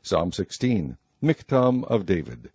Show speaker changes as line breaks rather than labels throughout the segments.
Psalm 16, Miktam of David.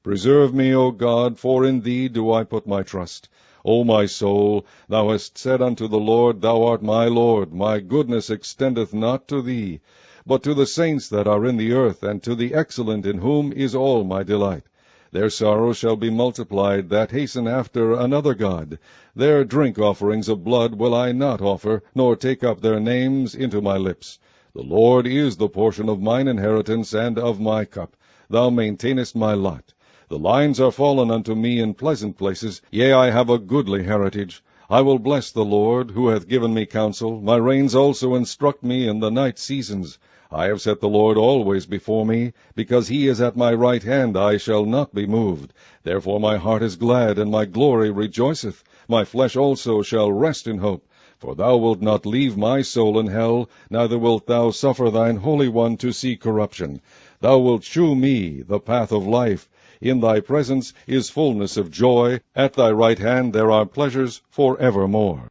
Preserve me, O God, for in thee do I put my trust. O my soul, thou hast said unto the Lord, Thou art my Lord, my goodness extendeth not to thee, but to the saints that are in the earth, and to the excellent in whom is all my delight. Their sorrow shall be multiplied that hasten after another god. Their drink offerings of blood will I not offer, nor take up their names into my lips. The Lord is the portion of mine inheritance and of my cup. Thou maintainest my lot. The lines are fallen unto me in pleasant places. Yea, I have a goodly heritage. I will bless the Lord, who hath given me counsel. My reins also instruct me in the night seasons. I have set the Lord always before me. Because he is at my right hand, I shall not be moved. Therefore my heart is glad, and my glory rejoiceth. My flesh also shall rest in hope. For thou wilt not leave my soul in hell, neither wilt thou suffer thine Holy One to see corruption. Thou wilt shew me the path of life. In thy presence is fullness of joy. At thy right hand there are pleasures for evermore.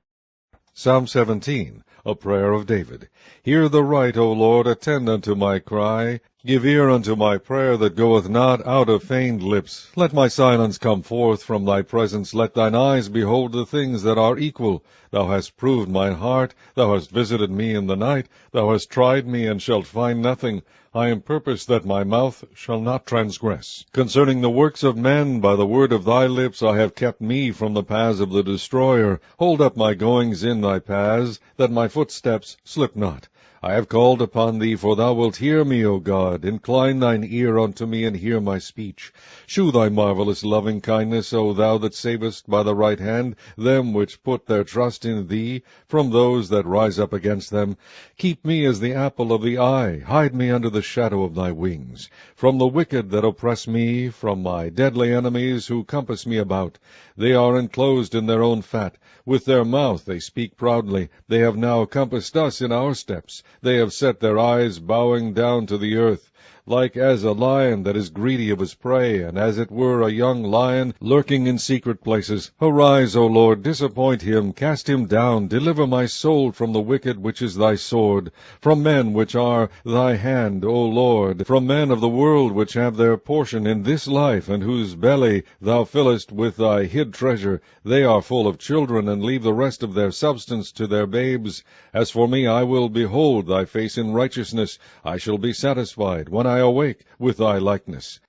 Psalm 17, a prayer of David. Hear the right, O Lord, attend unto my cry. Give ear unto my prayer that goeth not out of feigned lips. Let my silence come forth from thy presence. Let thine eyes behold the things that are equal. Thou hast proved mine heart. Thou hast visited me in the night. Thou hast tried me, and shalt find nothing. I am purposed that my mouth shall not transgress. Concerning the works of men, by the word of thy lips, I have kept me from the paths of the destroyer. Hold up my goings in thy paths, that my footsteps slip not. I have called upon thee, for thou wilt hear me, O God. Incline thine ear unto me, and hear my speech. Shew thy marvelous loving kindness, O thou that savest by the right hand them which put their trust in thee, from those that rise up against them. Keep me as the apple of the eye. Hide me under the shadow of thy wings. From the wicked that oppress me, from my deadly enemies who compass me about. They are enclosed in their own fat. With their mouth they speak proudly. They have now compassed us in our steps. They have set their eyes bowing down to the earth. Like as a lion that is greedy of his prey, and as it were a young lion lurking in secret places. Arise, O Lord, disappoint him, cast him down, deliver my soul from the wicked, which is thy sword, from men which are thy hand, O Lord, from men of the world which have their portion in this life, and whose belly thou fillest with thy hid treasure. They are full of children, and leave the rest of their substance to their babes. As for me, I will behold thy face in righteousness. I shall be satisfied when I awake with thy likeness.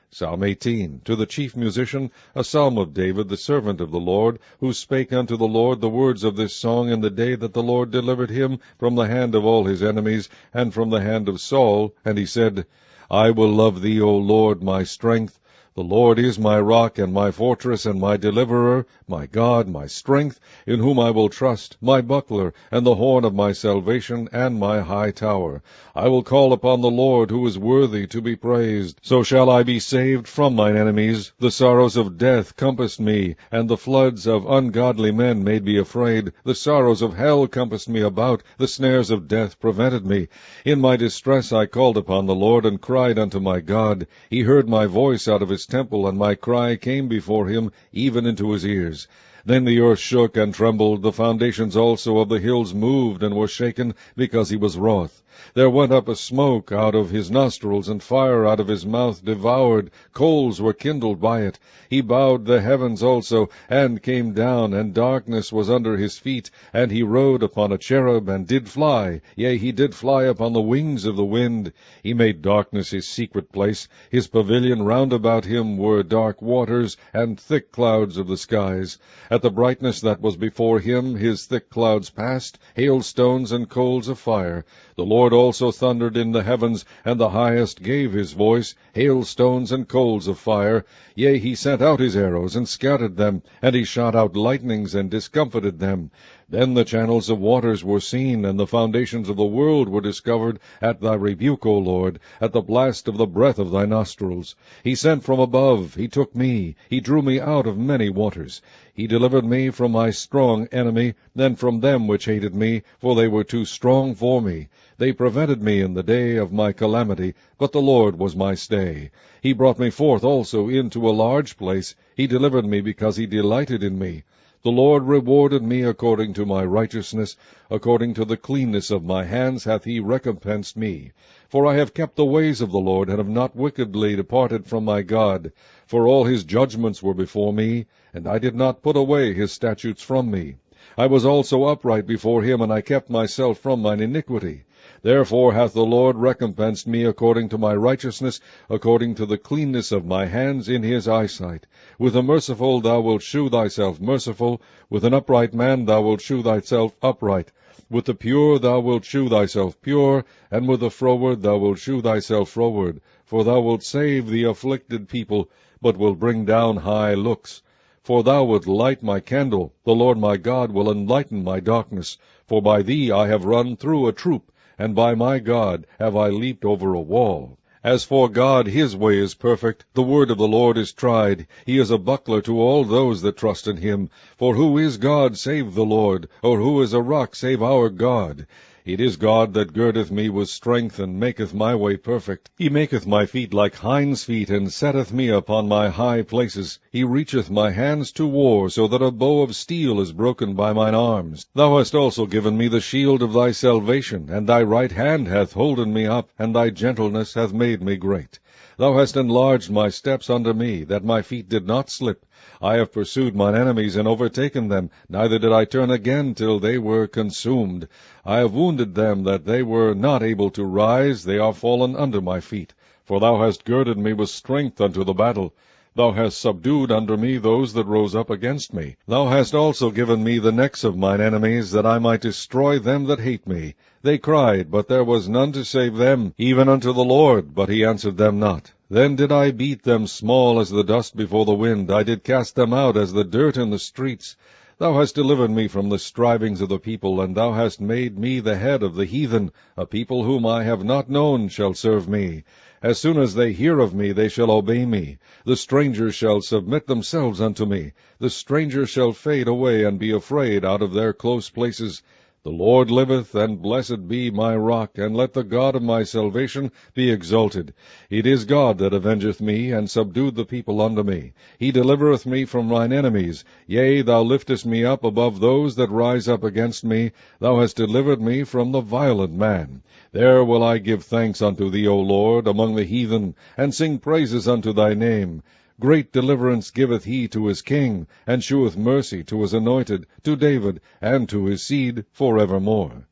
Psalm 18, to the chief musician, a psalm of David, the servant of the Lord, who spake unto the Lord the words of this song in the day that the Lord delivered him from the hand of all his enemies, and from the hand of Saul. And he said, I will love thee, O Lord, my strength. The Lord is my rock, and my fortress, and my deliverer, my God, my strength, in whom I will trust, my buckler, and the horn of my salvation, and my high tower. I will call upon the Lord, who is worthy to be praised. So shall I be saved from mine enemies. The sorrows of death compassed me, and the floods of ungodly men made me afraid. The sorrows of hell compassed me about. The snares of death prevented me. In my distress I called upon the Lord, and cried unto my God. He heard my voice out of his temple, and my cry came before him, even into his ears. Then the earth shook and trembled, the foundations also of the hills moved and were shaken, because he was wroth. There went up a smoke out of his nostrils, and fire out of his mouth devoured. Coals were kindled by it. He bowed the heavens also, and came down, and darkness was under his feet. And he rode upon a cherub, and did fly. Yea, he did fly upon the wings of the wind. He made darkness his secret place. His pavilion round about him were dark waters, and thick clouds of the skies. At the brightness that was before him his thick clouds passed, hailstones and coals of fire. The Lord also thundered in the heavens, and the highest gave his voice, hailstones and coals of fire. Yea, he sent out his arrows, and scattered them, and he shot out lightnings, and discomfited them. Then the channels of waters were seen, and the foundations of the world were discovered, at thy rebuke, O Lord, at the blast of the breath of thy nostrils. He sent from above, he took me, he drew me out of many waters. He delivered me from my strong enemy, and from them which hated me, for they were too strong for me. They prevented me in the day of my calamity, but the Lord was my stay. He brought me forth also into a large place. He delivered me because he delighted in me. The Lord rewarded me according to my righteousness, according to the cleanness of my hands hath he recompensed me. For I have kept the ways of the Lord, and have not wickedly departed from my God. For all his judgments were before me, and I did not put away his statutes from me. I was also upright before him, and I kept myself from mine iniquity. Therefore hath the Lord recompensed me according to my righteousness, according to the cleanness of my hands in his eyesight. With the merciful thou wilt shew thyself merciful, with an upright man thou wilt shew thyself upright. With the pure thou wilt shew thyself pure, and with the froward thou wilt shew thyself froward. For thou wilt save the afflicted people, but wilt bring down high looks. For thou wilt light my candle, the Lord my God will enlighten my darkness. For by thee I have run through a troop, and by my God have I leaped over a wall. As for God, his way is perfect, the word of the Lord is tried. He is a buckler to all those that trust in him. For who is God save the Lord? Or who is a rock save our God? It is God that girdeth me with strength, and maketh my way perfect. He maketh my feet like hinds' feet, and setteth me upon my high places. He reacheth my hands to war, so that a bow of steel is broken by mine arms. Thou hast also given me the shield of thy salvation, and thy right hand hath holden me up, and thy gentleness hath made me great. Thou hast enlarged my steps under me, that my feet did not slip. I have pursued mine enemies and overtaken them, neither did I turn again till they were consumed. I have wounded them that they were not able to rise, they are fallen under my feet. For thou hast girded me with strength unto the battle. Thou hast subdued under me those that rose up against me. Thou hast also given me the necks of mine enemies, that I might destroy them that hate me. They cried, but there was none to save them, even unto the Lord, but he answered them not. Then did I beat them small as the dust before the wind. I did cast them out as the dirt in the streets. Thou hast delivered me from the strivings of the people, and thou hast made me the head of the heathen. A people whom I have not known shall serve me. As soon as they hear of me, they shall obey me. The strangers shall submit themselves unto me. The strangers shall fade away, and be afraid out of their close places. The Lord liveth, and blessed be my rock, and let the God of my salvation be exalted. It is God that avengeth me, and subdued the people unto me. He delivereth me from mine enemies. Yea, thou liftest me up above those that rise up against me. Thou hast delivered me from the violent man. There will I give thanks unto thee, O Lord, among the heathen, and sing praises unto thy name. Great deliverance giveth he to his king, and sheweth mercy to his anointed, to David, and to his seed for evermore.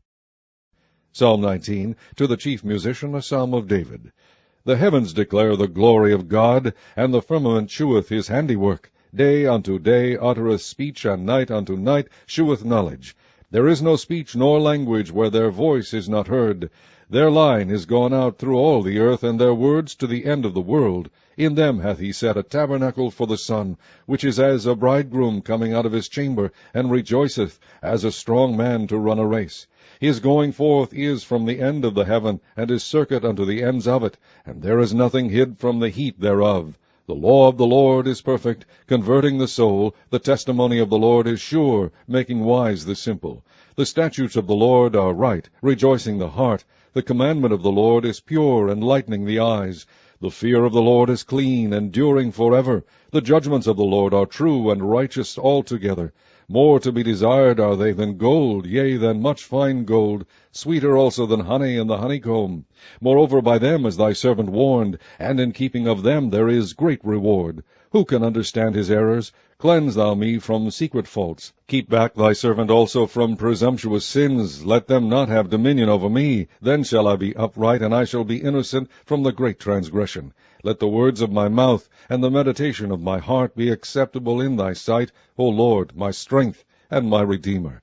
Psalm 19, to the chief musician, a psalm of David. The heavens declare the glory of God, and the firmament sheweth his handiwork. Day unto day uttereth speech, and night unto night sheweth knowledge. There is no speech nor language where their voice is not heard. Their line is gone out through all the earth, and their words to the end of the world. In them hath he set a tabernacle for the sun, which is as a bridegroom coming out of his chamber, and rejoiceth, as a strong man to run a race. His going forth is from the end of the heaven, and his circuit unto the ends of it, and there is nothing hid from the heat thereof. The law of the Lord is perfect, converting the soul. The testimony of the Lord is sure, making wise the simple. The statutes of the Lord are right, rejoicing the heart. The commandment of the Lord is pure, enlightening the eyes. The fear of the Lord is clean, enduring forever. The judgments of the Lord are true and righteous altogether. More to be desired are they than gold, yea, than much fine gold, sweeter also than honey and the honeycomb. Moreover, by them is thy servant warned, and in keeping of them there is great reward. Who can understand his errors? Cleanse thou me from secret faults. Keep back thy servant also from presumptuous sins. Let them not have dominion over me. Then shall I be upright, and I shall be innocent from the great transgression. Let the words of my mouth and the meditation of my heart be acceptable in thy sight, O Lord, my strength and my Redeemer.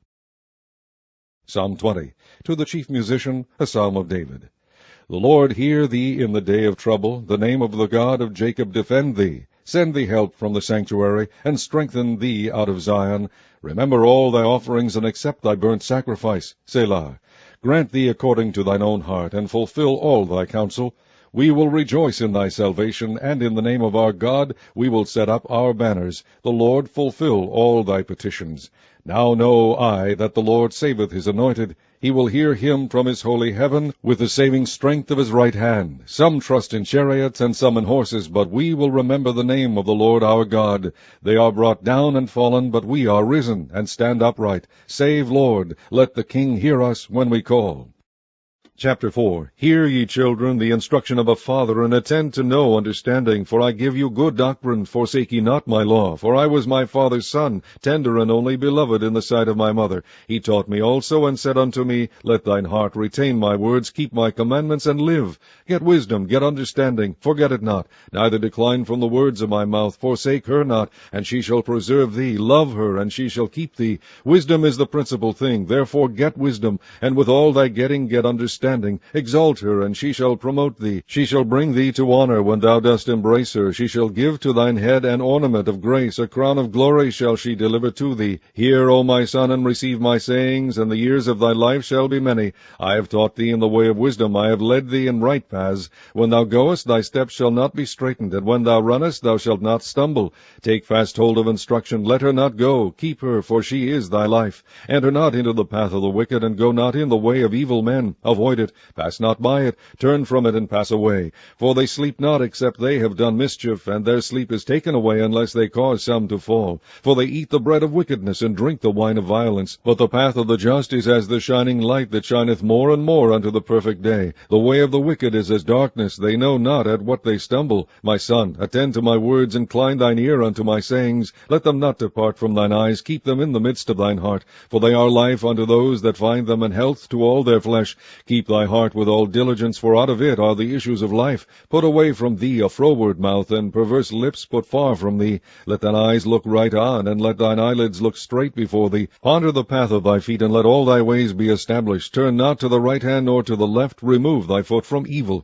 Psalm 20, to the chief musician, a psalm of David. The Lord hear thee in the day of trouble. The name of the God of Jacob defend thee. Send thee help from the sanctuary, and strengthen thee out of Zion. Remember all thy offerings, and accept thy burnt sacrifice. Selah. Grant thee according to thine own heart, and fulfill all thy counsel. We will rejoice in thy salvation, and in the name of our God we will set up our banners. The Lord fulfill all thy petitions. Now know I that the Lord saveth his anointed. He will hear him from his holy heaven with the saving strength of his right hand. Some trust in chariots and some in horses, but we will remember the name of the Lord our God. They are brought down and fallen, but we are risen and stand upright. Save, Lord, let the King hear us when we call. Chapter 4. Hear, ye children, the instruction of a father, and attend to know understanding. For I give you good doctrine, forsake ye not my law. For I was my father's son, tender and only beloved in the sight of my mother. He taught me also, and said unto me, Let thine heart retain my words, keep my commandments, and live. Get wisdom, get understanding, forget it not. Neither decline from the words of my mouth. Forsake her not, and she shall preserve thee. Love her, and she shall keep thee. Wisdom is the principal thing, therefore get wisdom, and with all thy getting get understanding. Exalt her, and she shall promote thee. She shall bring thee to honor when thou dost embrace her. She shall give to thine head an ornament of grace. A crown of glory shall she deliver to thee. Hear, O my son, and receive my sayings, and the years of thy life shall be many. I have taught thee in the way of wisdom. I have led thee in right paths. When thou goest, thy steps shall not be straitened, and when thou runnest, thou shalt not stumble. Take fast hold of instruction. Let her not go. Keep her, for she is thy life. Enter not into the path of the wicked, and go not in the way of evil men. Avoid it, pass not by it, turn from it, and pass away. For they sleep not, except they have done mischief, and their sleep is taken away, unless they cause some to fall. For they eat the bread of wickedness, and drink the wine of violence. But the path of the just is as the shining light that shineth more and more unto the perfect day. The way of the wicked is as darkness, they know not at what they stumble. My son, attend to my words, incline thine ear unto my sayings. Let them not depart from thine eyes, keep them in the midst of thine heart. For they are life unto those that find them, and health to all their flesh. Keep thy heart with all diligence, for out of it are the issues of life. Put away from thee a froward mouth, and perverse lips put far from thee. Let thine eyes look right on, and let thine eyelids look straight before thee. Ponder the path of thy feet, and let all thy ways be established. Turn not to the right hand nor to the left. Remove thy foot from evil.